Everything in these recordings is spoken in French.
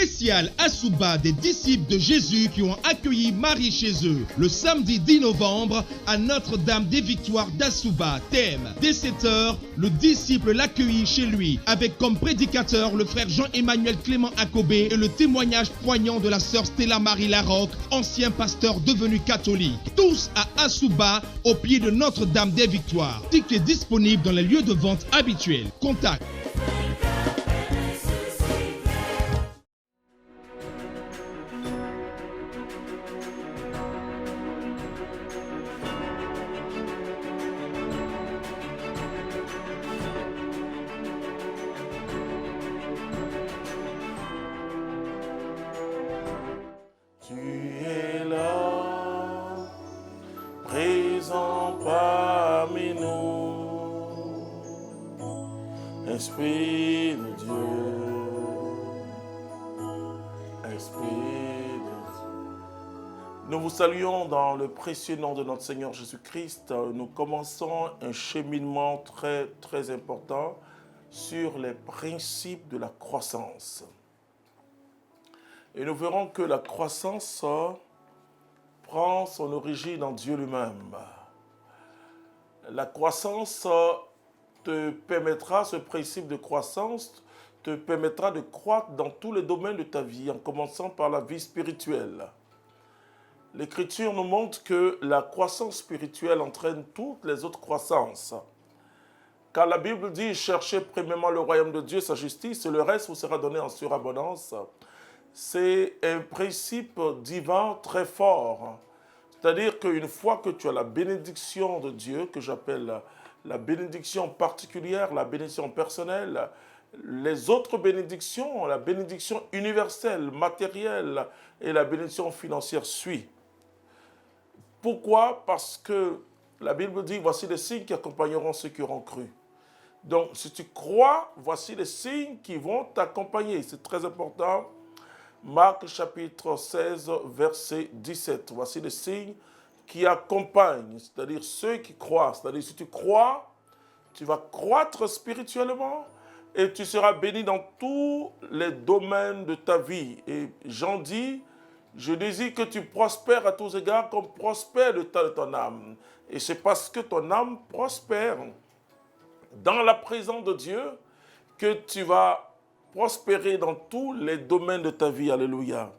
spécial Asuba des disciples de Jésus qui ont accueilli Marie chez eux le samedi 10 novembre à Notre-Dame des Victoires d'Asuba. Thème: dès 7h, le disciple l'accueillit chez lui avec comme prédicateur le frère Jean-Emmanuel Clément Akobé et le témoignage poignant de la sœur Stella Marie Larocque, ancien pasteur devenu catholique. Tous à Asuba, au pied de Notre-Dame des Victoires. Tickets disponibles dans les lieux de vente habituels. Contact. Esprit de Dieu, Esprit de Dieu. Nous vous saluons dans le précieux nom de notre Seigneur Jésus-Christ. Nous commençons un cheminement très important sur les principes de la croissance. Et nous verrons que la croissance prend son origine en Dieu lui-même. La croissance te permettra, ce principe de croissance te permettra de croître dans tous les domaines de ta vie, en commençant par la vie spirituelle. L'Écriture nous montre que la croissance spirituelle entraîne toutes les autres croissances. Car la Bible dit « Cherchez premièrement le royaume de Dieu, sa justice, et le reste vous sera donné en surabondance ». C'est un principe divin très fort. C'est-à-dire qu'une fois que tu as la bénédiction de Dieu, que j'appelle la bénédiction particulière, la bénédiction personnelle, les autres bénédictions, la bénédiction universelle, matérielle et la bénédiction financière suivent. Pourquoi? Parce que la Bible dit, voici les signes qui accompagneront ceux qui auront cru. Donc, si tu crois, voici les signes qui vont t'accompagner. C'est très important. Marc chapitre 16, verset 17. Voici les signes qui accompagnent, c'est-à-dire ceux qui croient. C'est-à-dire, si tu crois, tu vas croître spirituellement et tu seras béni dans tous les domaines de ta vie. Et Jean dit, je désire que tu prospères à tous égards comme prospère le temps de ton âme. Et c'est parce que ton âme prospère dans la présence de Dieu que tu vas prospérer dans tous les domaines de ta vie. Alléluia.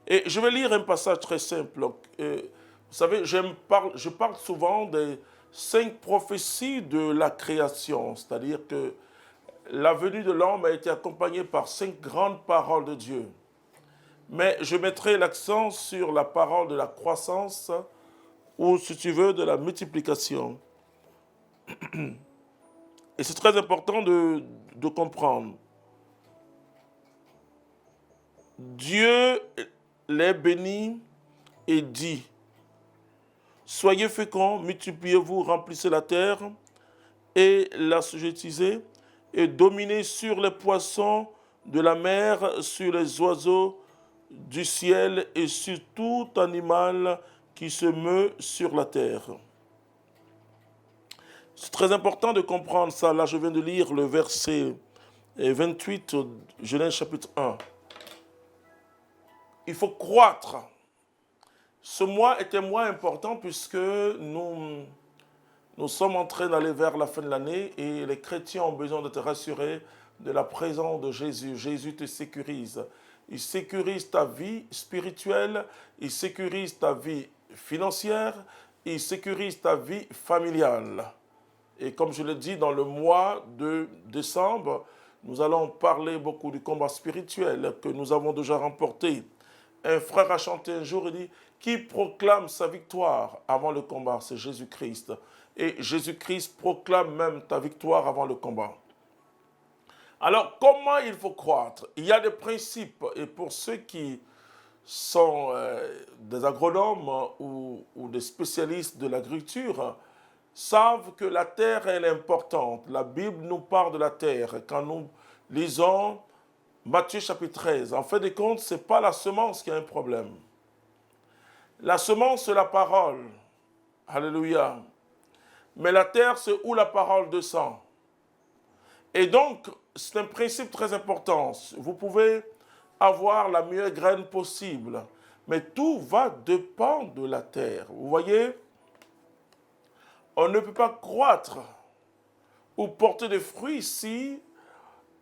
Et je vais lire un passage très simple. Vous savez, je parle souvent des 5 prophéties de la création, c'est-à-dire que la venue de l'homme a été accompagnée par 5 grandes paroles de Dieu. Mais je mettrai l'accent sur la parole de la croissance, ou si tu veux, de la multiplication. Et c'est très important de comprendre. Dieu les bénit et dit, soyez féconds, multipliez-vous, remplissez la terre et l'assujettissez et dominez sur les poissons de la mer, sur les oiseaux du ciel et sur tout animal qui se meut sur la terre. C'est très important de comprendre ça. Là, je viens de lire le verset 28, Genèse chapitre 1. Il faut croître. Ce mois est un mois important puisque nous sommes en train d'aller vers la fin de l'année et les chrétiens ont besoin de te rassurer de la présence de Jésus. Jésus te sécurise. Il sécurise ta vie spirituelle, il sécurise ta vie financière, il sécurise ta vie familiale. Et comme je l'ai dit, dans le mois de décembre, nous allons parler beaucoup du combat spirituel que nous avons déjà remporté. Un frère a chanté un jour, il dit, qui proclame sa victoire avant le combat, c'est Jésus-Christ. Et Jésus-Christ proclame même ta victoire avant le combat. Alors, comment il faut croître? Il y a des principes, et pour ceux qui sont des agronomes ou des spécialistes de l'agriculture, savent que la terre, elle est importante. La Bible nous parle de la terre. Quand nous lisons Matthieu chapitre 13, en fin de compte, ce n'est pas la semence qui a un problème. La semence, c'est la parole. Alléluia. Mais la terre, c'est où la parole descend. Et donc, c'est un principe très important. Vous pouvez avoir la meilleure graine possible. Mais tout va dépendre de la terre. Vous voyez, on ne peut pas croître ou porter des fruits si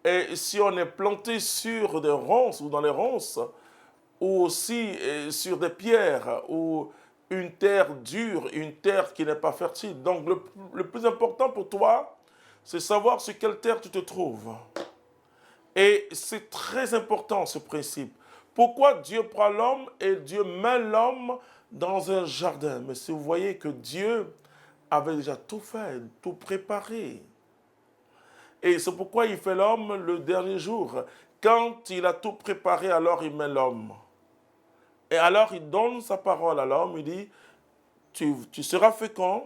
on est planté sur des ronces ou dans les ronces, ou aussi sur des pierres, ou une terre dure, une terre qui n'est pas fertile. Donc le plus important pour toi, c'est savoir sur quelle terre tu te trouves. Et c'est très important ce principe. Pourquoi Dieu prend l'homme et Dieu met l'homme dans un jardin? Mais si vous voyez que Dieu avait déjà tout fait, tout préparé. Et c'est pourquoi il fait l'homme le dernier jour. Quand il a tout préparé, alors il met l'homme. Et alors il donne sa parole à l'homme, il dit, tu seras fécond,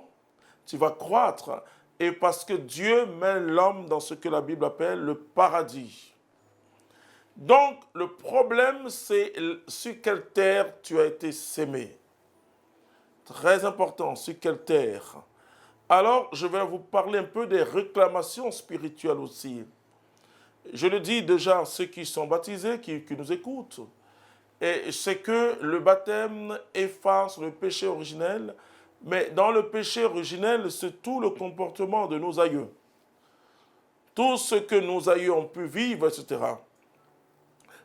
tu vas croître. Et parce que Dieu met l'homme dans ce que la Bible appelle le paradis. Donc le problème, c'est sur quelle terre tu as été sémé. Très important, sur quelle terre. Alors, je vais vous parler un peu des réclamations spirituelles aussi. Je le dis déjà à ceux qui sont baptisés, qui nous écoutent. Et c'est que le baptême efface le péché originel, mais dans le péché originel, c'est tout le comportement de nos aïeux. Tout ce que nos aïeux ont pu vivre, etc.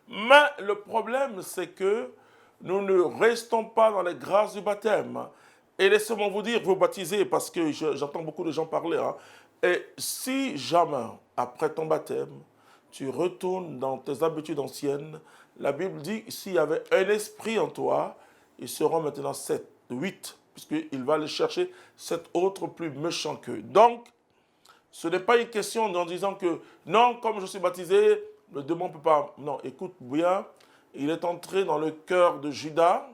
Mais le problème, c'est que nous ne restons pas dans les grâces du baptême. Et laissez-moi vous dire, vous baptisez, parce que j'entends beaucoup de gens parler, hein. Et si jamais, après ton baptême, tu retournes dans tes habitudes anciennes, la Bible dit, s'il y avait un esprit en toi, ils seront maintenant 7, 8, puisqu'il va aller chercher 7 autres plus méchants qu'eux. Donc, ce n'est pas une question en disant que, non, comme je suis baptisé, le démon ne peut pas. Non, écoute bien, il est entré dans le cœur de Judas.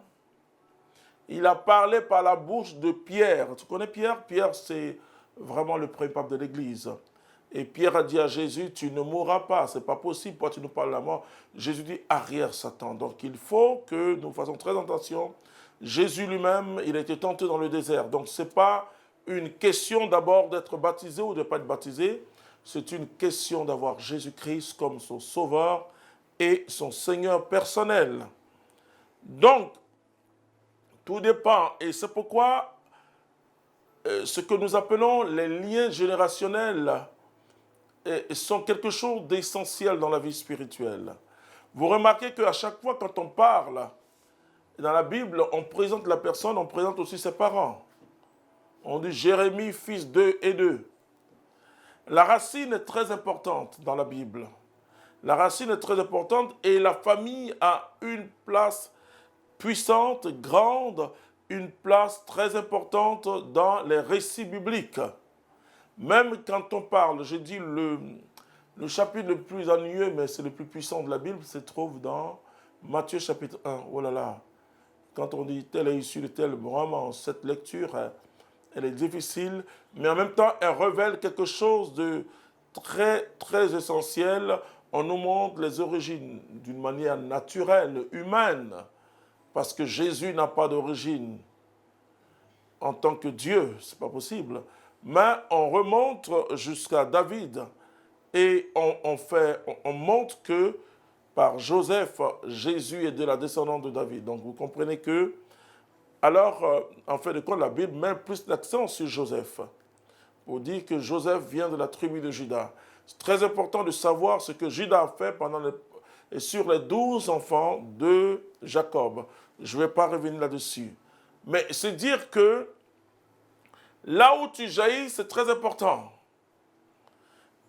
Il a parlé par la bouche de Pierre. Tu connais Pierre? Pierre, c'est vraiment le premier pape de l'Église. Et Pierre a dit à Jésus, tu ne mourras pas, ce n'est pas possible, pourquoi tu nous parles de la mort? Jésus dit, arrière Satan. Donc il faut que nous fassions très attention. Jésus lui-même, il a été tenté dans le désert. Donc ce n'est pas une question d'abord d'être baptisé ou de ne pas être baptisé. C'est une question d'avoir Jésus-Christ comme son sauveur et son Seigneur personnel. Donc, tout dépend. Et c'est pourquoi ce que nous appelons les liens générationnels sont quelque chose d'essentiel dans la vie spirituelle. Vous remarquez qu'à chaque fois quand on parle, dans la Bible, on présente la personne, on présente aussi ses parents. On dit Jérémie, fils d'eux et d'eux. La racine est très importante dans la Bible. La racine est très importante et la famille a une place puissante, grande, une place très importante dans les récits bibliques. Même quand on parle, je dis le chapitre le plus ennuyeux, mais c'est le plus puissant de la Bible, se trouve dans Matthieu chapitre 1. Oh là là, quand on dit tel est issu de tel, vraiment, cette lecture, elle est difficile, mais en même temps, elle révèle quelque chose de très, très essentiel. On nous montre les origines d'une manière naturelle, humaine, parce que Jésus n'a pas d'origine en tant que Dieu, ce n'est pas possible. Mais on remonte jusqu'à David et on montre que par Joseph, Jésus est de la descendance de David. Donc vous comprenez que, alors, en fait de compte, la Bible met plus d'accent sur Joseph. Pour dire que Joseph vient de la tribu de Juda. C'est très important de savoir ce que Juda a fait sur les 12 enfants de Jacob. Je ne vais pas revenir là-dessus. Mais c'est dire que là où tu jaillis, c'est très important.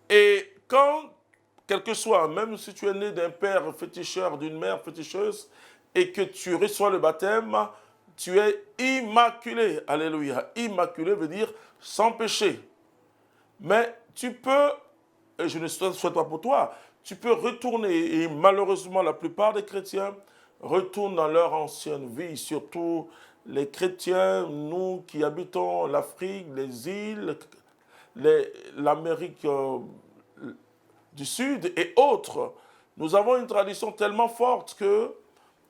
Et quand, quel que soit, même si tu es né d'un père féticheur, d'une mère féticheuse, et que tu reçois le baptême, tu es immaculé. Alléluia. Immaculé veut dire sans péché. Mais tu peux, et je ne souhaite pas pour toi, tu peux retourner, et malheureusement la plupart des chrétiens retournent dans leur ancienne vie, surtout les chrétiens, nous qui habitons l'Afrique, les îles, l'Amérique du Sud et autres. Nous avons une tradition tellement forte que,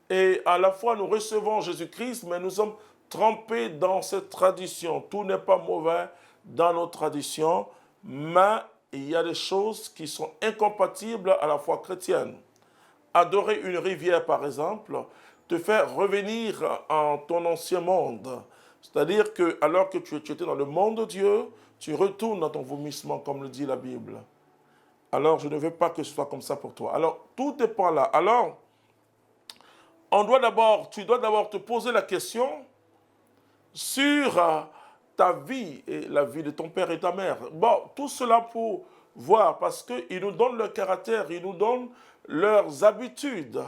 et à la fois nous recevons Jésus-Christ, mais nous sommes trempés dans cette tradition. Tout n'est pas mauvais dans nos traditions, mais il y a des choses qui sont incompatibles à la foi chrétienne. adorer une rivière, par exemple, te faire revenir en ton ancien monde. C'est-à-dire que alors que tu étais dans le monde de Dieu, tu retournes dans ton vomissement, comme le dit la Bible. Alors, je ne veux pas que ce soit comme ça pour toi. Alors, tout dépend là. Alors, tu dois d'abord te poser la question sur ta vie et la vie de ton père et ta mère. Bon, tout cela pour voir, parce qu'ils nous donnent leur caractère, ils nous donnent leurs habitudes.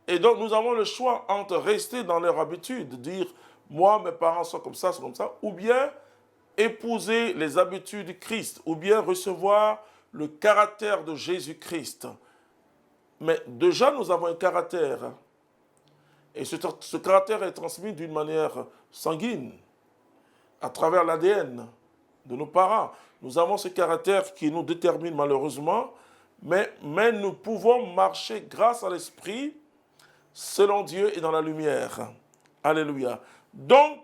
Et donc, nous avons le choix entre rester dans leurs habitudes, dire, moi, mes parents sont comme ça, ou bien épouser les habitudes du Christ, ou bien recevoir le caractère de Jésus-Christ. Mais déjà, nous avons un caractère. Et ce caractère est transmis d'une manière sanguine, à travers l'ADN de nos parents. Nous avons ce caractère qui nous détermine malheureusement, mais nous pouvons marcher grâce à l'Esprit, selon Dieu et dans la lumière. Alléluia. Donc,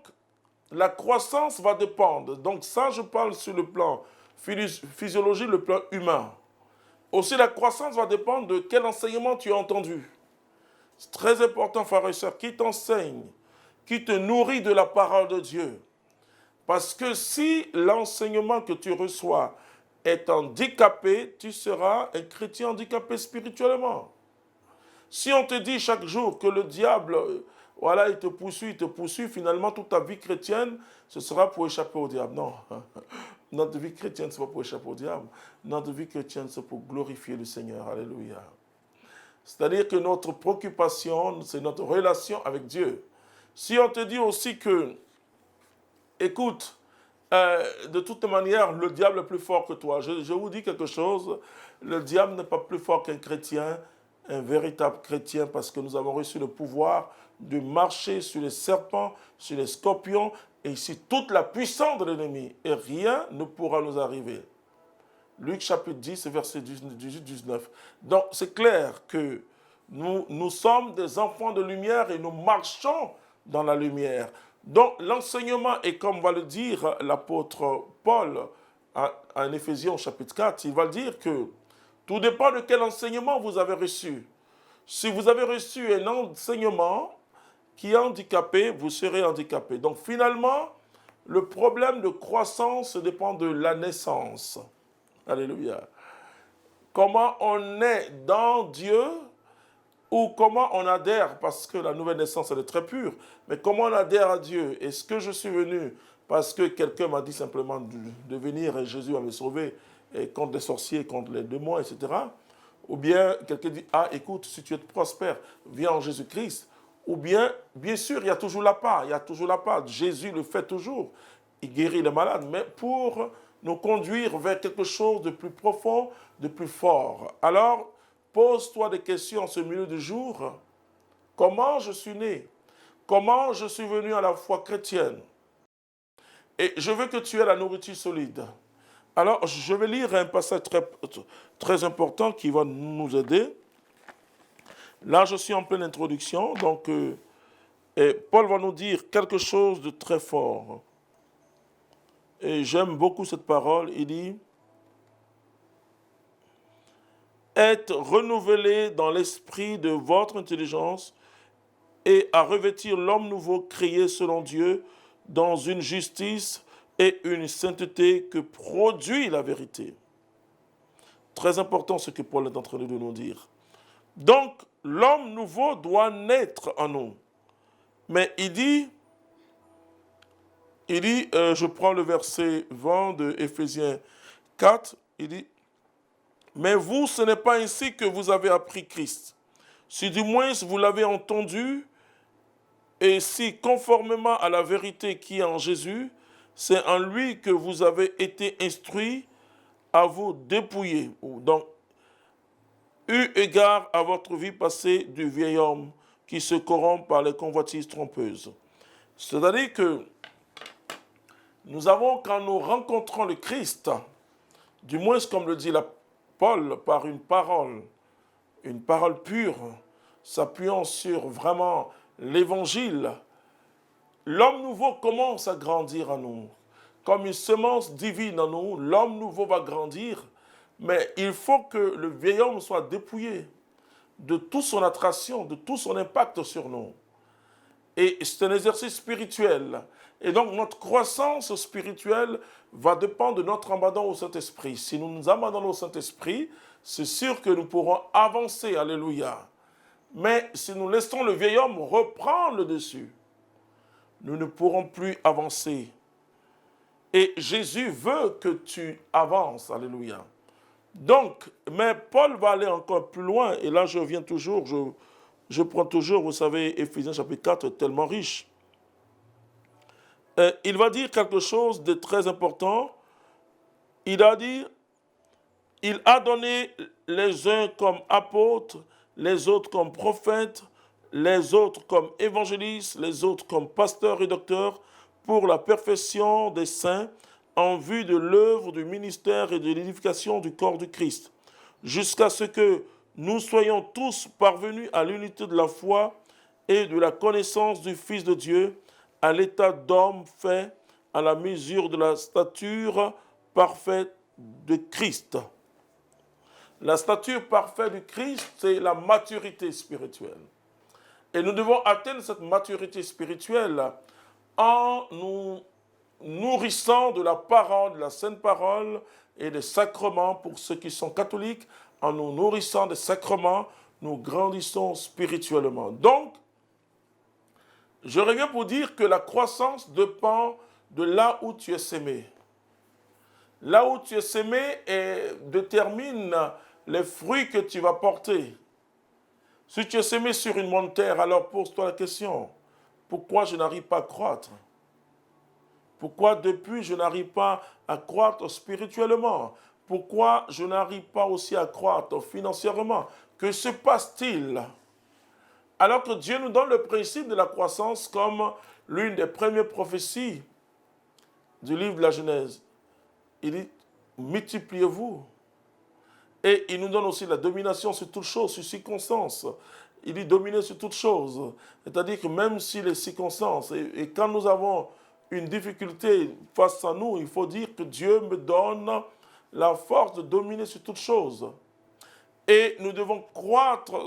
la croissance va dépendre. Donc ça, je parle sur le plan physiologique, le plan humain. Aussi, la croissance va dépendre de quel enseignement tu as entendu. C'est très important, frères et sœurs, qui t'enseigne, qui te nourrit de la parole de Dieu. Parce que si l'enseignement que tu reçois est handicapé, tu seras un chrétien handicapé spirituellement. Si on te dit chaque jour que le diable, voilà, il te poursuit, finalement, toute ta vie chrétienne, ce sera pour échapper au diable. Non, notre vie chrétienne, ce n'est pas pour échapper au diable. Notre vie chrétienne, c'est pour glorifier le Seigneur. Alléluia. C'est-à-dire que notre préoccupation, c'est notre relation avec Dieu. Si on te dit aussi que, écoute, de toute manière, le diable est plus fort que toi. Je vous dis quelque chose, le diable n'est pas plus fort qu'un chrétien, un véritable chrétien, parce que nous avons reçu le pouvoir de marcher sur les serpents, sur les scorpions, et sur toute la puissance de l'ennemi. Et rien ne pourra nous arriver. Luc chapitre 10, verset 18-19. Donc c'est clair que nous sommes des enfants de lumière et nous marchons dans la lumière. Donc l'enseignement, et comme va le dire l'apôtre Paul en Éphésiens chapitre 4, il va dire que tout dépend de quel enseignement vous avez reçu. Si vous avez reçu un enseignement qui est handicapé, vous serez handicapé. Donc finalement, le problème de croissance dépend de la naissance. Alléluia. Comment on est dans Dieu ou comment on adhère, parce que la nouvelle naissance, elle est très pure, mais comment on adhère à Dieu? Est-ce que je suis venu parce que quelqu'un m'a dit simplement de venir et Jésus va me sauver et contre les sorciers, contre les démons, etc. Ou bien quelqu'un dit, ah écoute, si tu es prospère, viens en Jésus-Christ. Ou bien sûr, il y a toujours la part, Jésus le fait toujours, il guérit les malades, mais pour nous conduire vers quelque chose de plus profond, de plus fort. Alors, pose-toi des questions en ce milieu du jour. Comment je suis né? Comment je suis venu à la foi chrétienne? Et je veux que tu aies la nourriture solide. Alors, je vais lire un passage très important qui va nous aider. Là, je suis en pleine introduction, donc et Paul va nous dire quelque chose de très fort. Et j'aime beaucoup cette parole. Il dit, être renouvelé dans l'esprit de votre intelligence et à revêtir l'homme nouveau créé selon Dieu dans une justice et une sainteté que produit la vérité. Très important ce que Paul est en train de nous dire. Donc, l'homme nouveau doit naître en nous. Mais il dit, je prends le verset 20 de Éphésiens 4, il dit, mais vous, ce n'est pas ainsi que vous avez appris Christ. Si du moins vous l'avez entendu, et si conformément à la vérité qui est en Jésus, c'est en lui que vous avez été instruits à vous dépouiller. Donc, eu égard à votre vie passée du vieil homme qui se corrompt par les convoitises trompeuses. C'est-à-dire que nous avons, quand nous rencontrons le Christ, du moins comme le dit Paul, par une parole pure, s'appuyant sur vraiment l'évangile, l'homme nouveau commence à grandir en nous. Comme une semence divine en nous, l'homme nouveau va grandir, mais il faut que le vieil homme soit dépouillé. de toute son attraction, de tout son impact sur nous. Et c'est un exercice spirituel. Et donc, notre croissance spirituelle va dépendre de notre abandon au Saint-Esprit. Si nous nous abandonnons au Saint-Esprit, c'est sûr que nous pourrons avancer. Alléluia. Mais si nous laissons le vieil homme reprendre le dessus, nous ne pourrons plus avancer. Et Jésus veut que tu avances. Alléluia. Donc, mais Paul va aller encore plus loin. Et là, je viens toujours, je prends toujours, vous savez, Éphésiens chapitre 4, tellement riche. Il va dire quelque chose de très important. Il a dit, il a donné les uns comme apôtres, les autres comme prophètes, les autres comme évangélistes, les autres comme pasteurs et docteurs, pour la perfection des saints, en vue de l'œuvre du ministère et de l'édification du corps du Christ, jusqu'à ce que nous soyons tous parvenus à l'unité de la foi et de la connaissance du Fils de Dieu, à l'état d'homme fait à la mesure de la stature parfaite de Christ. La stature parfaite du Christ, c'est la maturité spirituelle. Et nous devons atteindre cette maturité spirituelle en nous nourrissant de la parole, de la sainte parole et des sacrements. Pour ceux qui sont catholiques, en nous nourrissant des sacrements, nous grandissons spirituellement. Donc, je reviens pour dire que la croissance dépend de là où tu es sémé. Là où tu es sémé détermine les fruits que tu vas porter. Si tu es sémé sur une bonne terre, alors pose-toi la question, pourquoi je n'arrive pas à croître? Pourquoi depuis je n'arrive pas à croître spirituellement? Pourquoi je n'arrive pas aussi à croître financièrement? Que se passe-t-il? Alors que Dieu nous donne le principe de la croissance comme l'une des premières prophéties du livre de la Genèse. Il dit, multipliez-vous. Et il nous donne aussi la domination sur toutes choses, sur circonstances. Il dit dominer sur toutes choses. C'est-à-dire que même si les circonstances, et quand nous avons une difficulté face à nous, il faut dire que Dieu me donne la force de dominer sur toutes choses. Et nous devons croître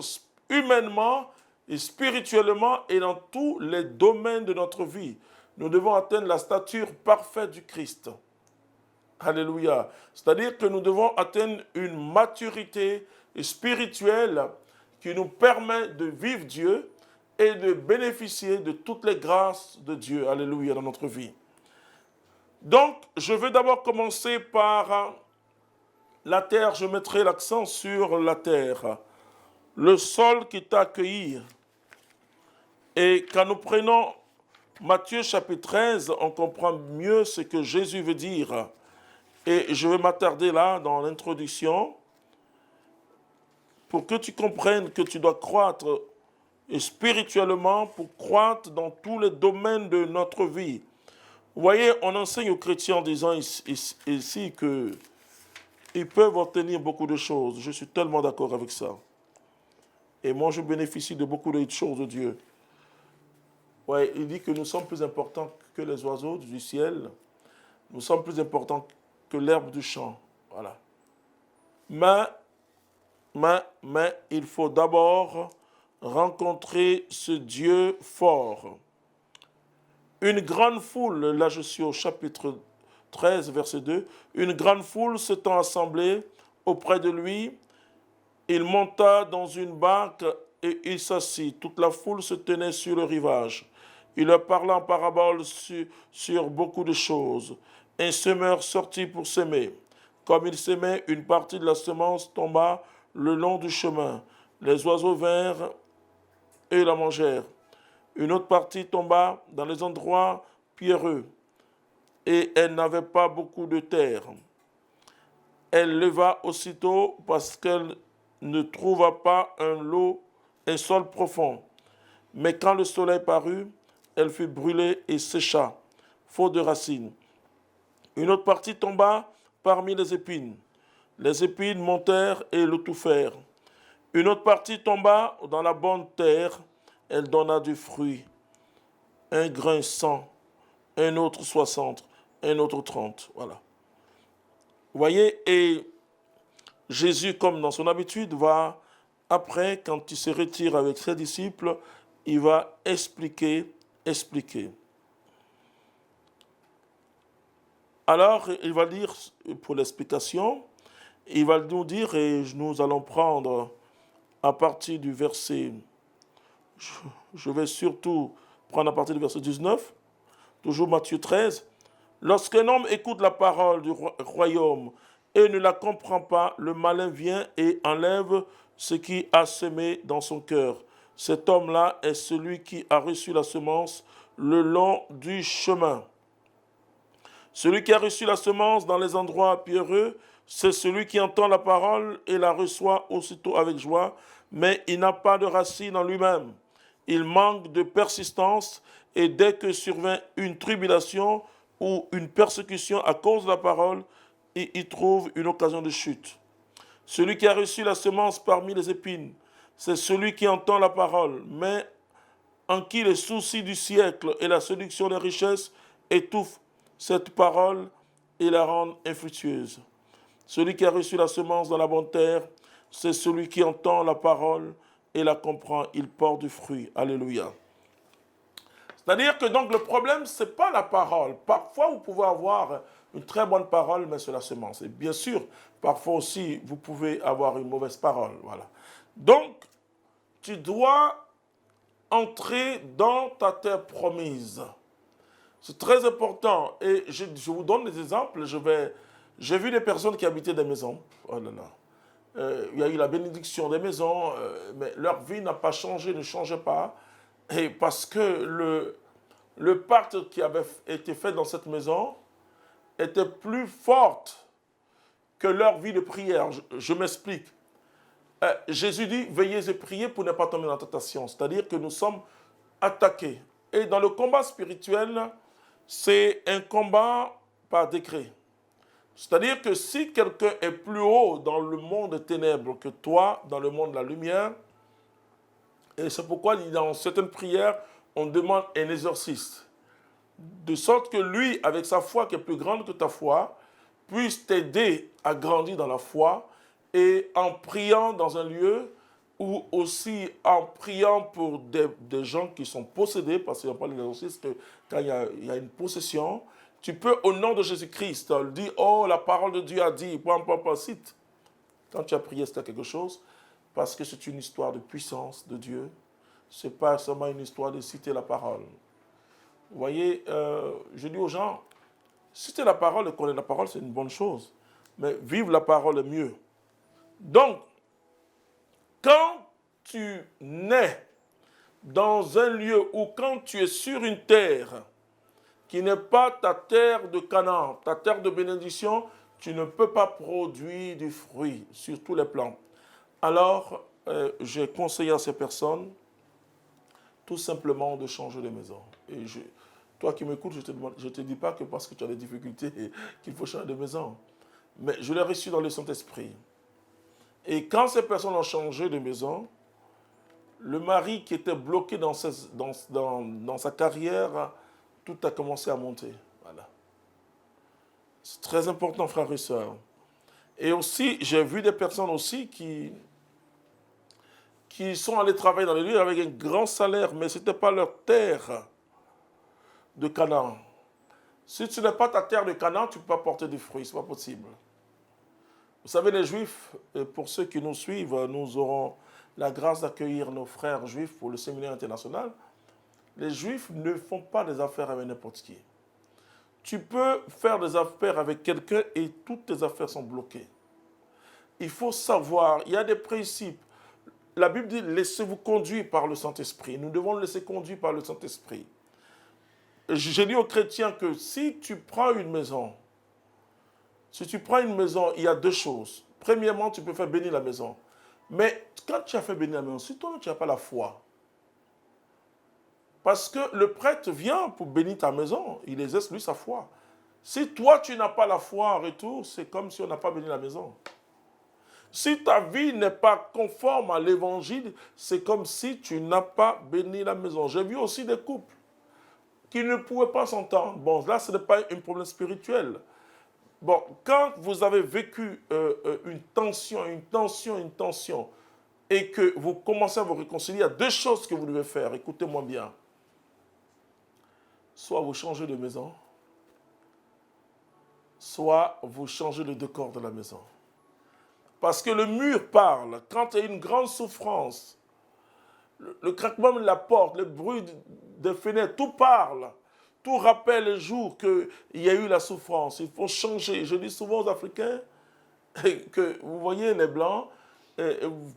humainement et spirituellement et dans tous les domaines de notre vie. Nous devons atteindre la stature parfaite du Christ. Alléluia. C'est-à-dire que nous devons atteindre une maturité spirituelle qui nous permet de vivre Dieu et de bénéficier de toutes les grâces de Dieu. Alléluia, dans notre vie. Donc, je vais d'abord commencer par la terre. Je mettrai l'accent sur la terre. Le sol qui t'a accueilli. Et quand nous prenons Matthieu chapitre 13, on comprend mieux ce que Jésus veut dire. Et je vais m'attarder là dans l'introduction pour que tu comprennes que tu dois croître spirituellement pour croître dans tous les domaines de notre vie. Vous voyez, on enseigne aux chrétiens en disant ici qu'ils peuvent obtenir beaucoup de choses. Je suis tellement d'accord avec ça. Et moi, je bénéficie de beaucoup de choses de Dieu. Ouais, il dit que nous sommes plus importants que les oiseaux du ciel. Nous sommes plus importants que l'herbe du champ. Voilà. Mais il faut d'abord rencontrer ce Dieu fort. Une grande foule, là je suis au chapitre 13, verset 2, une grande foule s'étant assemblée auprès de lui, il monta dans une barque et il s'assit. Toute la foule se tenait sur le rivage. Il leur parla en parabole sur beaucoup de choses. Un semeur sortit pour s'aimer. Comme il s'aimait, une partie de la semence tomba le long du chemin. Les oiseaux vinrent et la mangèrent. Une autre partie tomba dans les endroits pierreux, et elle n'avait pas beaucoup de terre. Elle leva aussitôt parce qu'elle ne trouva pas un sol profond. Mais quand le soleil parut, elle fut brûlée et sécha, faute de racines. Une autre partie tomba parmi les épines. Les épines montèrent et l'étouffèrent. Une autre partie tomba dans la bonne terre. Elle donna du fruit. Un grain 100, un autre 60, un autre 30. Voilà. Vous voyez, et Jésus, comme dans son habitude, va après, quand il se retire avec ses disciples, il va expliquer. Alors, il va dire, pour l'explication, il va nous dire, et nous allons prendre à partir du verset, je vais surtout prendre à partir du verset 19, toujours Matthieu 13. Lorsqu'un homme écoute la parole du royaume et ne la comprend pas, le malin vient et enlève ce qui a semé dans son cœur. Cet homme-là est celui qui a reçu la semence le long du chemin. Celui qui a reçu la semence dans les endroits pierreux, c'est celui qui entend la parole et la reçoit aussitôt avec joie, mais il n'a pas de racine en lui-même. Il manque de persistance et dès que survient une tribulation ou une persécution à cause de la parole, il y trouve une occasion de chute. Celui qui a reçu la semence parmi les épines, c'est celui qui entend la parole, mais en qui les soucis du siècle et la séduction des richesses étouffent cette parole et la rendent infructueuse. Celui qui a reçu la semence dans la bonne terre, c'est celui qui entend la parole et la comprend. Il porte du fruit. Alléluia. C'est-à-dire que donc le problème, ce n'est pas la parole. Parfois, vous pouvez avoir une très bonne parole, mais c'est la semence. Et bien sûr, parfois aussi, vous pouvez avoir une mauvaise parole. Voilà. Donc, tu dois entrer dans ta terre promise. C'est très important. Et je vous donne des exemples. J'ai vu des personnes qui habitaient des maisons. Oh là là. Il y a eu la bénédiction des maisons, mais leur vie n'a pas changé, ne changeait pas. Et parce que le pacte qui avait été fait dans cette maison était plus forte que leur vie de prière. Je m'explique. Jésus dit, veillez et priez pour ne pas tomber dans la tentation. C'est-à-dire que nous sommes attaqués. Et dans le combat spirituel, c'est un combat par décret. C'est-à-dire que si quelqu'un est plus haut dans le monde des ténèbres que toi, dans le monde de la lumière, et c'est pourquoi dans certaines prières, on demande un exorciste. De sorte que lui, avec sa foi qui est plus grande que ta foi, puisse t'aider à grandir dans la foi et en priant dans un lieu ou aussi en priant pour des gens qui sont possédés, parce qu'on parle d'exorcisme, que quand il y a une possession, tu peux, au nom de Jésus-Christ, dire, oh, la parole de Dieu a dit, cite. Quand tu as prié, c'était quelque chose, parce que c'est une histoire de puissance de Dieu. Ce n'est pas seulement une histoire de citer la parole. Vous voyez, je dis aux gens, citer la parole et connaître la parole, c'est une bonne chose. Mais vivre la parole est mieux. Donc, quand tu nais dans un lieu ou quand tu es sur une terre qui n'est pas ta terre de Canaan, ta terre de bénédiction, tu ne peux pas produire du fruit sur tous les plans. Alors, j'ai conseillé à ces personnes tout simplement de changer de maison. Et toi qui m'écoutes, je ne te dis pas que parce que tu as des difficultés qu'il faut changer de maison. Mais je l'ai reçu dans le Saint-Esprit. Et quand ces personnes ont changé de maison, le mari qui était bloqué dans sa carrière, tout a commencé à monter. Voilà. C'est très important, frères et sœurs. Et aussi, j'ai vu des personnes aussi qui sont allées travailler dans les lieux avec un grand salaire, mais ce n'était pas leur terre de Canaan. Si tu n'es pas ta terre de Canaan, tu ne peux pas porter du fruit, ce n'est pas possible. Vous savez, les Juifs, pour ceux qui nous suivent, nous aurons la grâce d'accueillir nos frères juifs pour le séminaire international. Les Juifs ne font pas des affaires avec n'importe qui. Tu peux faire des affaires avec quelqu'un et toutes tes affaires sont bloquées. Il faut savoir, il y a des principes. La Bible dit, laissez-vous conduire par le Saint-Esprit. Nous devons le laisser conduire par le Saint-Esprit. J'ai dit aux chrétiens que si tu prends une maison, il y a deux choses. Premièrement, tu peux faire bénir la maison. Mais quand tu as fait bénir la maison, si toi tu n'as pas la foi, parce que le prêtre vient pour bénir ta maison, il exerce lui sa foi. Si toi tu n'as pas la foi en retour, c'est comme si on n'a pas béni la maison. Si ta vie n'est pas conforme à l'évangile, c'est comme si tu n'as pas béni la maison. J'ai vu aussi des couples qui ne pouvaient pas s'entendre. Bon, là, ce n'est pas un problème spirituel. Bon, quand vous avez vécu une tension, et que vous commencez à vous réconcilier, il y a deux choses que vous devez faire. Écoutez-moi bien. Soit vous changez de maison, soit vous changez le décor de la maison. Parce que le mur parle. Quand il y a une grande souffrance, le craquement de la porte, le bruit des fenêtres, tout parle. Tout rappelle le jour qu'il y a eu la souffrance. Il faut changer. Je dis souvent aux Africains que, vous voyez, les Blancs,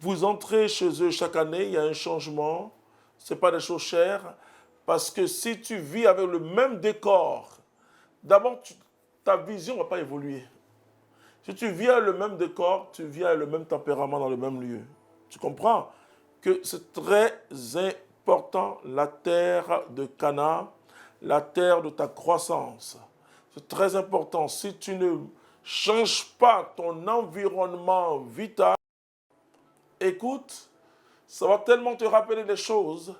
vous entrez chez eux chaque année, il y a un changement. Ce n'est pas des choses chères. Parce que si tu vis avec le même décor, d'abord, ta vision ne va pas évoluer. Si tu vis avec le même décor, tu vis avec le même tempérament dans le même lieu. Tu comprends que c'est très important, la terre de Canaan, la terre de ta croissance. C'est très important. Si tu ne changes pas ton environnement vital, écoute, ça va tellement te rappeler des choses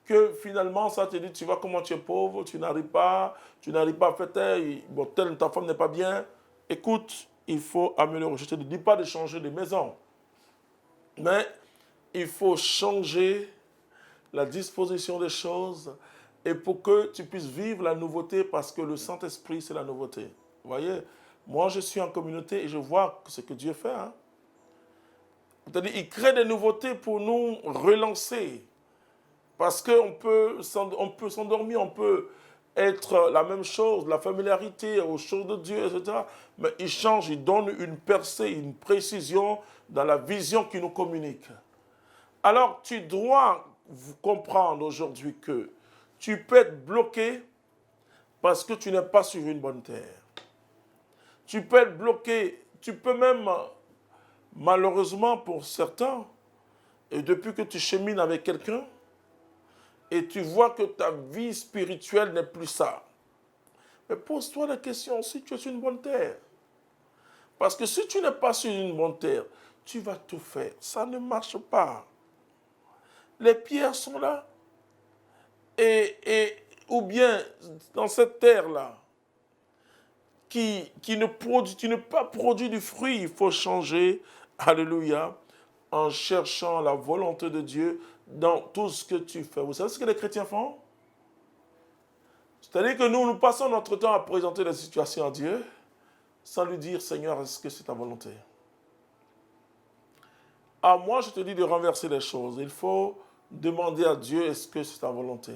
que finalement, ça te dit, tu vois comment tu es pauvre, tu n'arrives pas à fêter, bon, ta femme n'est pas bien. Écoute, il faut améliorer. Je ne te dis pas de changer de maison, mais il faut changer la disposition des choses et pour que tu puisses vivre la nouveauté parce que le Saint-Esprit, c'est la nouveauté. Vous voyez, moi, je suis en communauté et je vois ce que Dieu fait. Hein? C'est-à-dire, il crée des nouveautés pour nous relancer. Parce qu'on peut s'endormir, on peut être la même chose, la familiarité aux choses de Dieu, etc. Mais il change, il donne une percée, une précision dans la vision qu'il nous communique. Alors, tu dois comprendre aujourd'hui que tu peux être bloqué parce que tu n'es pas sur une bonne terre. Tu peux être bloqué, tu peux même, malheureusement pour certains, et depuis que tu chemines avec quelqu'un, et tu vois que ta vie spirituelle n'est plus ça. Mais pose-toi la question si tu es sur une bonne terre. Parce que si tu n'es pas sur une bonne terre, tu vas tout faire. Ça ne marche pas. Les pierres sont là. Ou bien, dans cette terre-là, qui ne pas produit du fruit, il faut changer, alléluia, en cherchant la volonté de Dieu dans tout ce que tu fais. Vous savez ce que les chrétiens font? C'est-à-dire que nous passons notre temps à présenter la situation à Dieu sans lui dire, Seigneur, est-ce que c'est ta volonté? À moi, je te dis de renverser les choses. Il faut demander à Dieu, est-ce que c'est ta volonté?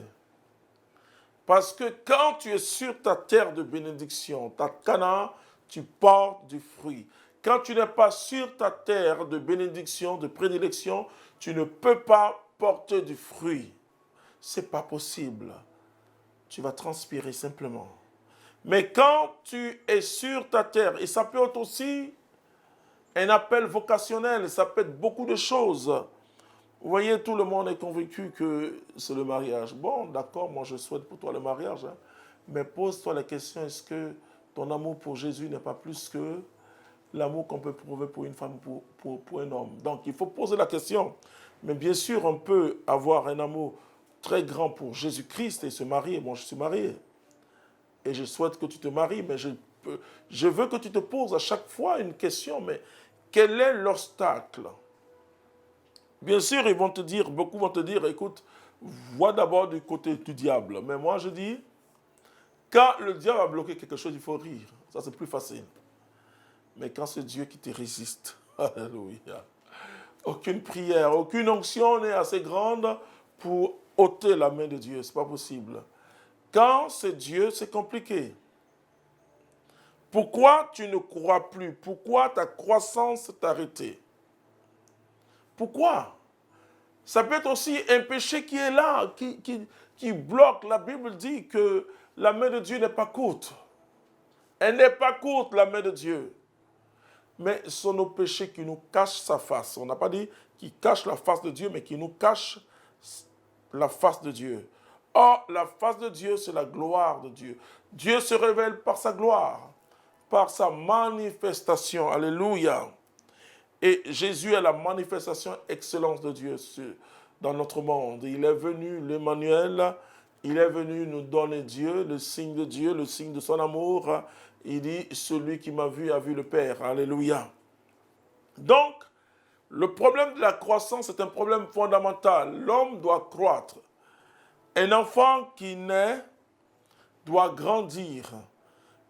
Parce que quand tu es sur ta terre de bénédiction, ta Canaan, tu portes du fruit. Quand tu n'es pas sur ta terre de bénédiction, de prédilection, tu ne peux pas porter du fruit. Ce n'est pas possible. Tu vas transpirer simplement. Mais quand tu es sur ta terre, et ça peut être aussi un appel vocationnel, ça peut être beaucoup de choses. Vous voyez, tout le monde est convaincu que c'est le mariage. Bon, d'accord, moi je souhaite pour toi le mariage. Hein. Mais pose-toi la question, est-ce que ton amour pour Jésus n'est pas plus que l'amour qu'on peut prouver pour une femme, pour un homme? Donc, il faut poser la question. Mais bien sûr, on peut avoir un amour très grand pour Jésus-Christ et se marier. Moi, je suis marié. Et je souhaite que tu te maries, mais je veux que tu te poses à chaque fois une question. Mais quel est l'obstacle? Bien sûr, beaucoup vont te dire, écoute, vois d'abord du côté du diable. Mais moi, je dis, quand le diable a bloqué quelque chose, il faut rire. Ça, c'est plus facile. Mais quand c'est Dieu qui te résiste, alléluia. Aucune prière, aucune onction n'est assez grande pour ôter la main de Dieu. Ce n'est pas possible. Quand c'est Dieu, c'est compliqué. Pourquoi tu ne crois plus? Pourquoi ta croissance s'est arrêtée? Pourquoi? Ça peut être aussi un péché qui est là, qui bloque. La Bible dit que la main de Dieu n'est pas courte. Elle n'est pas courte, la main de Dieu. Mais ce sont nos péchés qui nous cachent sa face. On n'a pas dit qui cache la face de Dieu, mais qui nous cache la face de Dieu. Or, la face de Dieu, c'est la gloire de Dieu. Dieu se révèle par sa gloire, par sa manifestation. Alléluia. Et Jésus est la manifestation excellence de Dieu dans notre monde. Il est venu, l'Emmanuel, il est venu nous donner Dieu, le signe de son amour. Il dit, celui qui m'a vu a vu le Père. Alléluia. Donc, Le problème de la croissance est un problème fondamental. L'homme doit croître. Un enfant qui naît doit grandir.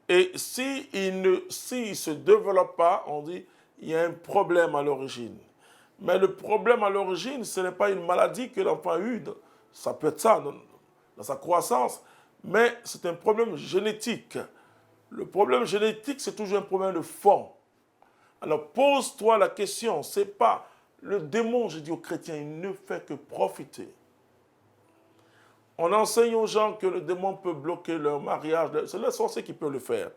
Et s'il ne se développe pas, on dit il y a un problème à l'origine. Mais le problème à l'origine, ce n'est pas une maladie que l'enfant a eue. Ça peut être ça dans sa croissance, mais c'est un problème génétique. Le problème génétique, c'est toujours un problème de fond. Alors pose-toi la question, c'est pas le démon, je dis aux chrétiens, il ne fait que profiter. On enseigne aux gens que le démon peut bloquer leur mariage. C'est le sorcier qui peut le faire.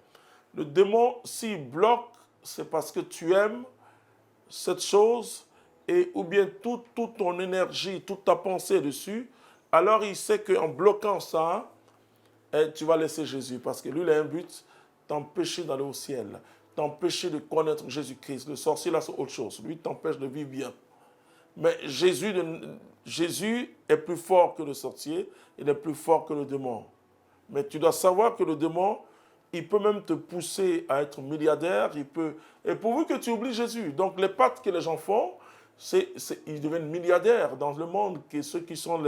Le démon, s'il bloque, c'est parce que tu aimes cette chose et ou bien toute ton énergie, toute ta pensée dessus. Alors il sait qu'en bloquant ça, tu vas laisser Jésus. Parce que lui, il a un but, t'empêcher d'aller au ciel, t'empêcher de connaître Jésus-Christ. Le sorcier, là, c'est autre chose. Lui, t'empêche de vivre bien. Mais Jésus est plus fort que le sorcier, il est plus fort que le démon. Mais tu dois savoir que le démon, il peut même te pousser à être milliardaire, et pourvu que tu oublies Jésus. Donc les pactes que les gens font, ils deviennent milliardaires dans le monde, que ceux qui sont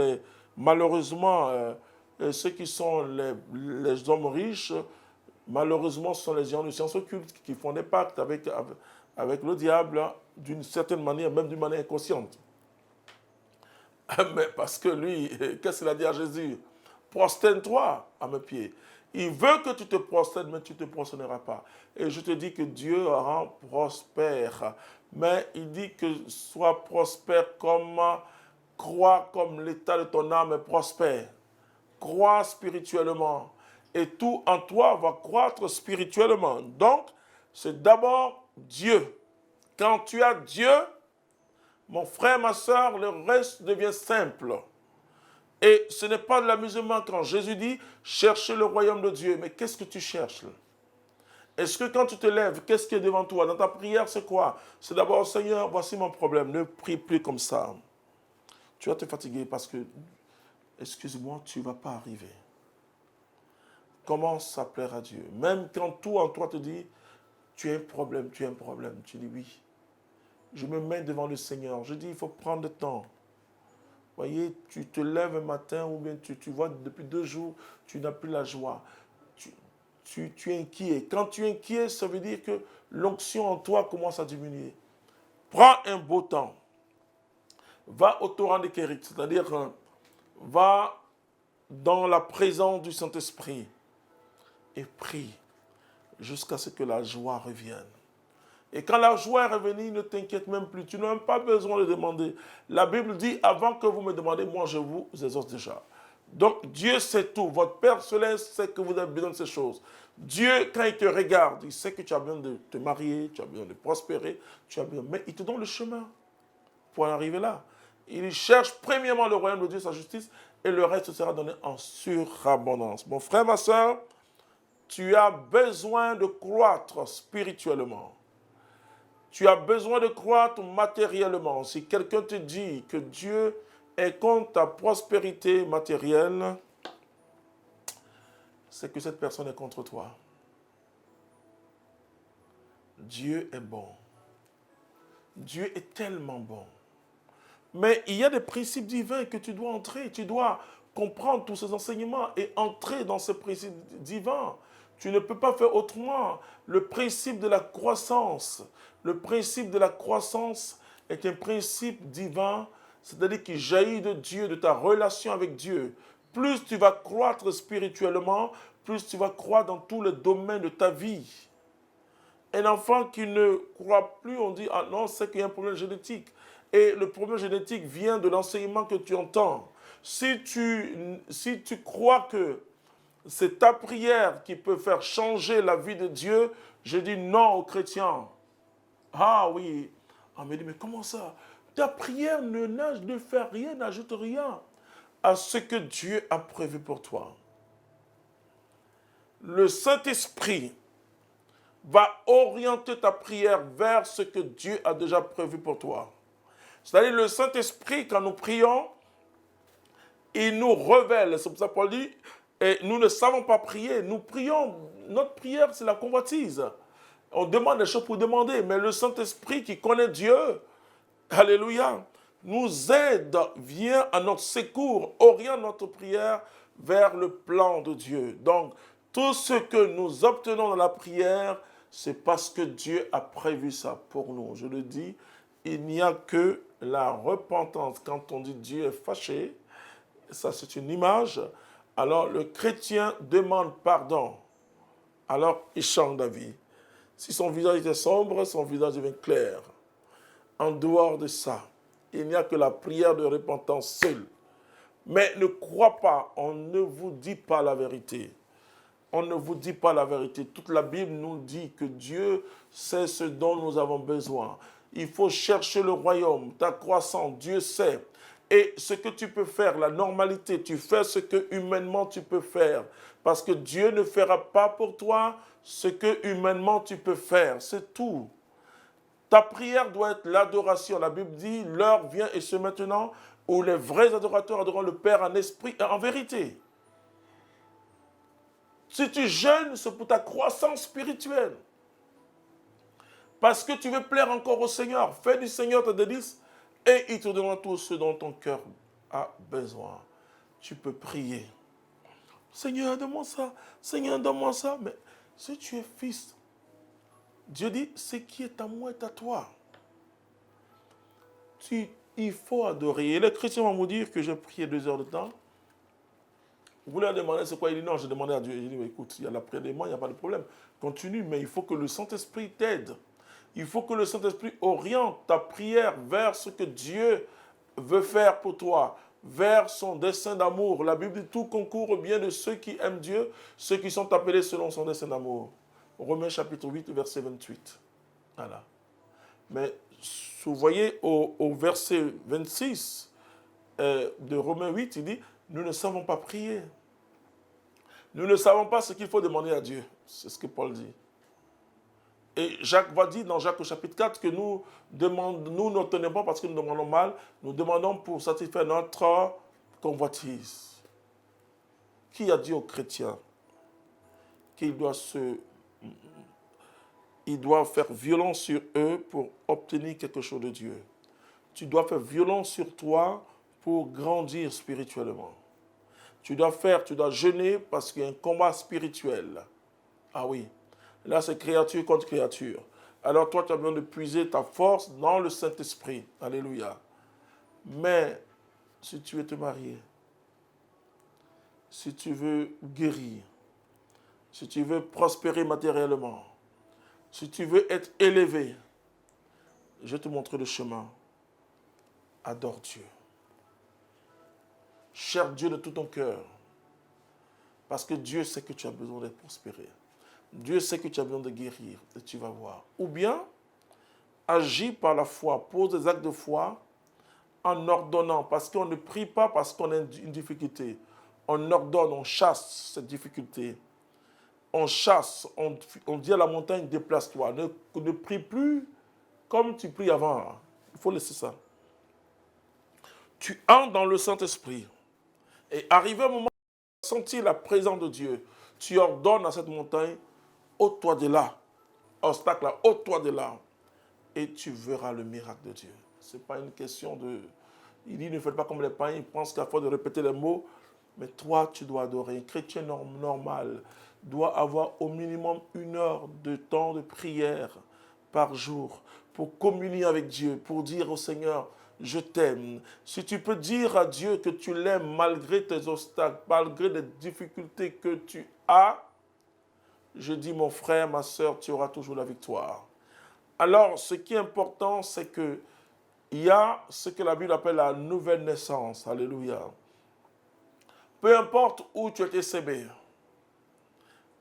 malheureusement, ceux qui sont les hommes riches, malheureusement, ce sont les gens de sciences occultes qui font des pactes avec le diable, d'une certaine manière, même d'une manière inconsciente. Mais parce que lui, qu'est-ce qu'il a dit à Jésus? Prosterne-toi à mes pieds. Il veut que tu te prosternes, mais tu ne te prosterneras pas. Et je te dis que Dieu rend prospère. Mais il dit que sois prospère crois comme l'état de ton âme est prospère. Crois spirituellement. Et tout en toi va croître spirituellement. Donc, c'est d'abord Dieu. Quand tu as Dieu, mon frère, ma soeur, le reste devient simple. Et ce n'est pas de l'amusement quand Jésus dit « Cherchez le royaume de Dieu ». Mais qu'est-ce que tu cherches là? Est-ce que quand tu te lèves, qu'est-ce qui est devant toi? Dans ta prière, c'est quoi? C'est d'abord « Seigneur, voici mon problème, ne prie plus comme ça ». Tu vas te fatiguer parce que, excuse-moi, tu ne vas pas arriver. Commence à plaire à Dieu. Même quand tout en toi te dit « Tu as un problème, tu as un problème », tu dis « Oui ». Je me mets devant le Seigneur. Je dis, il faut prendre le temps. Vous voyez, tu te lèves un matin ou bien tu vois depuis 2 jours, tu n'as plus la joie. Tu es inquiet. Quand tu es inquiet, ça veut dire que l'onction en toi commence à diminuer. Prends un beau temps. Va au torrent de Kérit, c'est-à-dire va dans la présence du Saint-Esprit et prie jusqu'à ce que la joie revienne. Et quand la joie est revenue, ne t'inquiète même plus. Tu n'as même pas besoin de demander. La Bible dit, avant que vous me demandez, moi je vous exauce déjà. Donc Dieu sait tout. Votre Père Céleste sait que vous avez besoin de ces choses. Dieu, quand il te regarde, il sait que tu as besoin de te marier, tu as besoin de prospérer, mais il te donne le chemin pour en arriver là. Il cherche premièrement le royaume de Dieu, sa justice, et le reste sera donné en surabondance. Mon frère, ma soeur, tu as besoin de croître spirituellement. Tu as besoin de croître matériellement. Si quelqu'un te dit que Dieu est contre ta prospérité matérielle, c'est que cette personne est contre toi. Dieu est bon. Dieu est tellement bon. Mais il y a des principes divins que tu dois entrer. Tu dois comprendre tous ces enseignements et entrer dans ces principes divins. Tu ne peux pas faire autrement. Le principe de la croissance. Le principe de la croissance est un principe divin, c'est-à-dire qui jaillit de Dieu, de ta relation avec Dieu. Plus tu vas croître spirituellement, plus tu vas croître dans tous les domaines de ta vie. Un enfant qui ne croit plus, on dit « Ah non, c'est qu'il y a un problème génétique ». Et le problème génétique vient de l'enseignement que tu entends. Si tu crois que c'est ta prière qui peut faire changer la vie de Dieu, je dis non aux chrétiens. Ah oui. On me dit, mais comment ça? Ta prière ne fait rien, n'ajoute rien à ce que Dieu a prévu pour toi. Le Saint-Esprit va orienter ta prière vers ce que Dieu a déjà prévu pour toi. C'est-à-dire le Saint-Esprit, quand nous prions, il nous révèle. C'est pour ça que Paul dit, et nous ne savons pas prier. Nous prions, notre prière, c'est la convoitise. On demande des choses pour demander, mais le Saint-Esprit qui connaît Dieu, Alléluia. Nous aide, vient à notre secours, oriente notre prière vers le plan de Dieu. Donc, tout ce que nous obtenons dans la prière, c'est parce que Dieu a prévu ça pour nous. Je le dis, il n'y a que la repentance. Quand on dit Dieu est fâché, ça c'est une image, alors le chrétien demande pardon. Alors il change d'avis. Si son visage était sombre, son visage devient clair. En dehors de ça, il n'y a que la prière de repentance seule. Mais ne crois pas, on ne vous dit pas la vérité. On ne vous dit pas la vérité. Toute la Bible nous dit que Dieu sait ce dont nous avons besoin. Il faut chercher le royaume, ta croissance, Dieu sait. Et ce que tu peux faire, la normalité, tu fais ce que humainement tu peux faire. Parce que Dieu ne fera pas pour toi ce que humainement tu peux faire. C'est tout. Ta prière doit être l'adoration. La Bible dit, l'heure vient et c'est maintenant où les vrais adorateurs adoreront le Père en esprit et en vérité. Si tu jeûnes, c'est pour ta croissance spirituelle. Parce que tu veux plaire encore au Seigneur. Fais du Seigneur ta délice et il te donnera tout ce dont ton cœur a besoin. Tu peux prier. Seigneur, donne-moi ça. Seigneur, donne-moi ça. Mais si tu es fils, Dieu dit, ce qui est à moi est à toi. Il faut adorer. Et les chrétiens vont vous dire que j'ai prié 2 heures de temps. Vous leur demandez c'est quoi? Il dit non, j'ai demandé à Dieu. Il dit écoute, il y a la prière des mains, il n'y a pas de problème. Continue, mais il faut que le Saint-Esprit t'aide. Il faut que le Saint-Esprit oriente ta prière vers ce que Dieu veut faire pour toi, vers son dessein d'amour. La Bible dit tout concourt au bien de ceux qui aiment Dieu, ceux qui sont appelés selon son dessein d'amour. Romains chapitre 8, verset 28. Voilà. Mais vous voyez au verset 26 de Romains 8, il dit, nous ne savons pas prier. Nous ne savons pas ce qu'il faut demander à Dieu. C'est ce que Paul dit. Et Jacques va dire dans Jacques au chapitre 4 que nous n'obtenons pas parce que nous demandons mal, nous demandons pour satisfaire notre convoitise. Qui a dit aux chrétiens qu'il doit faire violence sur eux pour obtenir quelque chose de Dieu? Tu dois faire violence sur toi pour grandir spirituellement. Tu dois jeûner parce qu'il y a un combat spirituel. Ah oui. Là, c'est créature contre créature. Alors toi, tu as besoin de puiser ta force dans le Saint-Esprit. Alléluia. Mais si tu veux te marier, si tu veux guérir, si tu veux prospérer matériellement, si tu veux être élevé, je te montre le chemin. Adore Dieu. Cherche Dieu de tout ton cœur. Parce que Dieu sait que tu as besoin d'être prospéré. Dieu sait que tu as besoin de guérir et tu vas voir. Ou bien, agis par la foi, pose des actes de foi en ordonnant. Parce qu'on ne prie pas parce qu'on a une difficulté. On ordonne, on chasse cette difficulté. On chasse, on dit à la montagne, déplace-toi. Ne prie plus comme tu pries avant. Il faut laisser ça. Tu entres dans le Saint-Esprit. Et arrivé au moment où tu as senti la présence de Dieu, tu ordonnes à cette montagne, ôte-toi de là. Obstacle là, ôte-toi de là. Et tu verras le miracle de Dieu. Ce n'est pas une question de... Il dit, ne faites pas comme les païens, ils pensent qu'à force de répéter les mots, mais toi, tu dois adorer. Un chrétien normal doit avoir au minimum 1 heure de temps de prière par jour pour communier avec Dieu, pour dire au Seigneur, je t'aime. Si tu peux dire à Dieu que tu l'aimes malgré tes obstacles, malgré les difficultés que tu as, je dis mon frère, ma soeur, tu auras toujours la victoire. Alors, ce qui est important, c'est que il y a ce que la Bible appelle la nouvelle naissance. Alléluia. Peu importe où tu as été sémé,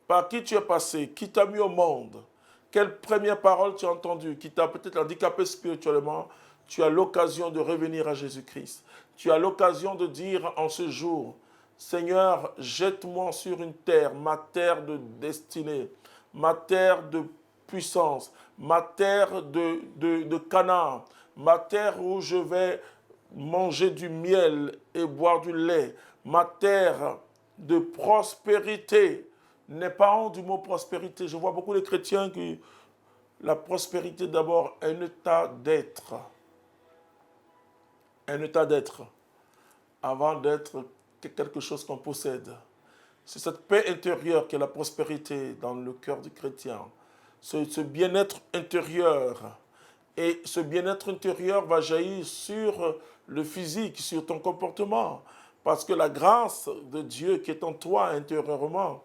par qui tu es passé, qui t'a mis au monde, quelle première parole tu as entendue, qui t'a peut-être handicapé spirituellement, tu as l'occasion de revenir à Jésus-Christ. Tu as l'occasion de dire en ce jour, Seigneur, jette-moi sur une terre, ma terre de destinée, ma terre de puissance, ma terre de Canaan, ma terre où je vais manger du miel et boire du lait, ma terre de prospérité. N'est pas honte du mot prospérité. Je vois beaucoup de chrétiens qui, la prospérité d'abord est un état d'être. un état d'être avant d'être quelque chose qu'on possède. C'est cette paix intérieure qui est la prospérité dans le cœur du chrétien. Ce bien-être intérieur. Et ce bien-être intérieur va jaillir sur le physique, sur ton comportement. Parce que la grâce de Dieu qui est en toi intérieurement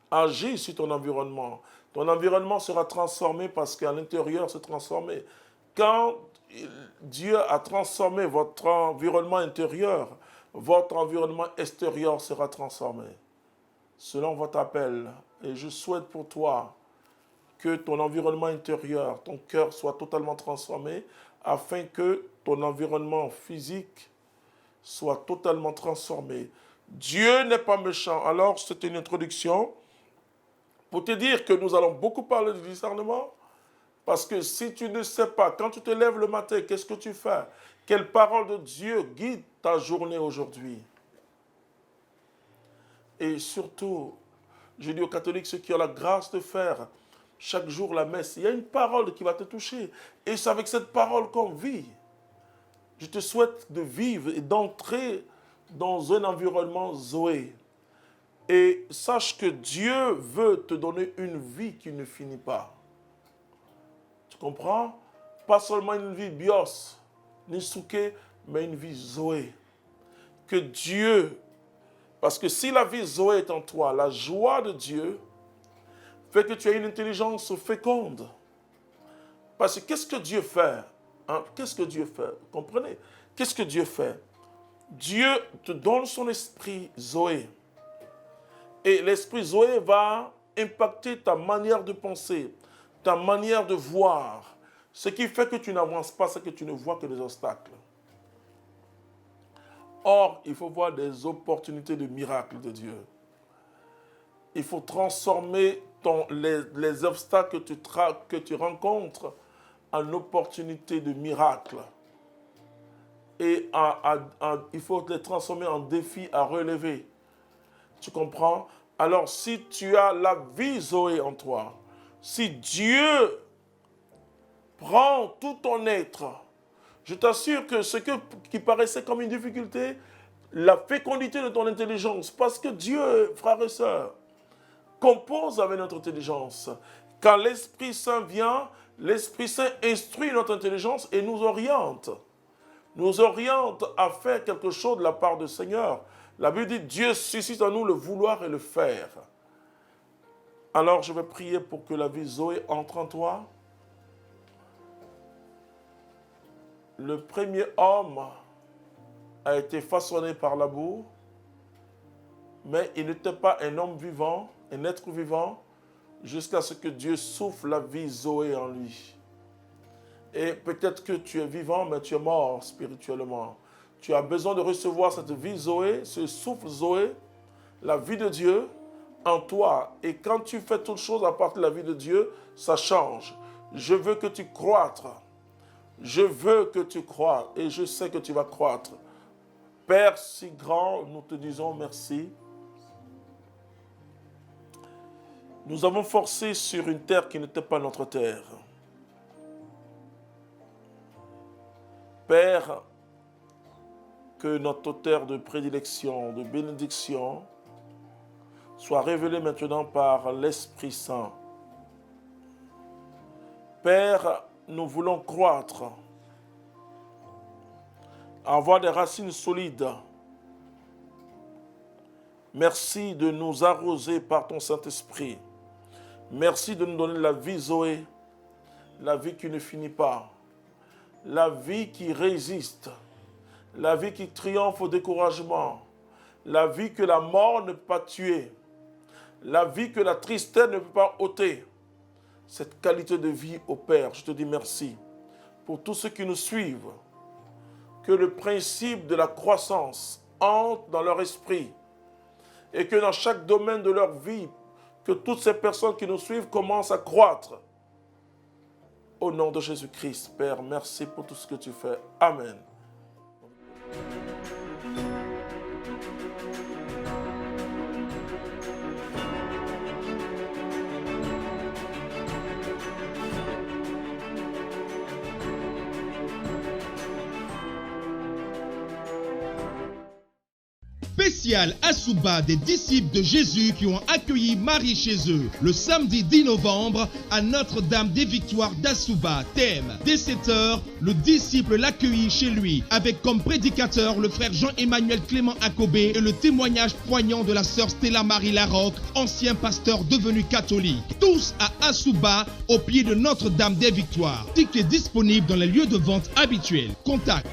agit sur ton environnement. Ton environnement sera transformé parce qu'à l'intérieur se transformer. Quand Dieu a transformé votre environnement intérieur, votre environnement extérieur sera transformé. Selon votre appel. Et je souhaite pour toi que ton environnement intérieur, ton cœur soit totalement transformé afin que ton environnement physique soit totalement transformé. Dieu n'est pas méchant. Alors, c'est une introduction pour te dire que nous allons beaucoup parler du discernement. Parce que si tu ne sais pas, quand tu te lèves le matin, qu'est-ce que tu fais? Quelle parole de Dieu guide ta journée aujourd'hui? Et surtout, je dis aux catholiques, ceux qui ont la grâce de faire chaque jour la messe, il y a une parole qui va te toucher. Et c'est avec cette parole qu'on vit. Je te souhaite de vivre et d'entrer dans un environnement Zoé. Et sache que Dieu veut te donner une vie qui ne finit pas. Tu comprends? Pas seulement une vie bios, ni souké, mais une vie Zoé. Que Dieu, parce que si la vie Zoé est en toi, la joie de Dieu fait que tu as une intelligence féconde. Parce que qu'est-ce que Dieu fait? Hein? Qu'est-ce que Dieu fait? Comprenez? Qu'est-ce que Dieu fait? Dieu te donne son esprit Zoé. Et l'esprit Zoé va impacter ta manière de penser, ta manière de voir. Ce qui fait que tu n'avances pas, c'est que tu ne vois que des obstacles. Or, il faut voir des opportunités de miracles de Dieu. Il faut transformer les obstacles que tu rencontres en opportunités de miracles. Et il faut les transformer en défis à relever. Tu comprends? Alors, si tu as la vie Zoé en toi, si Dieu prend tout ton être, je t'assure que qui paraissait comme une difficulté, la fécondité de ton intelligence, parce que Dieu, frères et sœurs, compose avec notre intelligence. Quand l'Esprit Saint vient, l'Esprit Saint instruit notre intelligence et nous oriente. Nous oriente à faire quelque chose de la part du Seigneur. La Bible dit, Dieu suscite en nous le vouloir et le faire. Alors je vais prier pour que la vie Zoé entre en toi. Le premier homme a été façonné par la boue, mais il n'était pas un homme vivant, un être vivant, jusqu'à ce que Dieu souffle la vie Zoé en lui. Et peut-être que tu es vivant, mais tu es mort spirituellement. Tu as besoin de recevoir cette vie Zoé, ce souffle Zoé, la vie de Dieu en toi. Et quand tu fais toutes choses à partir de la vie de Dieu, ça change. Je veux que tu croîtres. Je veux que tu crois et je sais que tu vas croître. Père si grand, nous te disons merci. Nous avons forcé sur une terre qui n'était pas notre terre. Père, que notre terre de prédilection, de bénédiction, soit révélée maintenant par l'Esprit Saint. Père, nous voulons croître, avoir des racines solides. Merci de nous arroser par ton Saint-Esprit. Merci de nous donner la vie Zoé, la vie qui ne finit pas, la vie qui résiste, la vie qui triomphe au découragement, la vie que la mort ne peut pas tuer, la vie que la tristesse ne peut pas ôter. Cette qualité de vie au Père, je te dis merci pour tous ceux qui nous suivent, que le principe de la croissance entre dans leur esprit et que dans chaque domaine de leur vie, que toutes ces personnes qui nous suivent commencent à croître. Au nom de Jésus-Christ, Père, merci pour tout ce que tu fais. Amen. spécial Asuba des disciples de Jésus qui ont accueilli Marie chez eux le samedi 10 novembre à Notre-Dame des Victoires d'Asuba. Thème: dès 7h, le disciple l'accueillit chez lui avec comme prédicateur le frère Jean-Emmanuel Clément Akobé et le témoignage poignant de la sœur Stella Marie Larocque, ancien pasteur devenu catholique. Tous à Asuba, au pied de Notre-Dame des Victoires. Tickets disponibles dans les lieux de vente habituels. Contact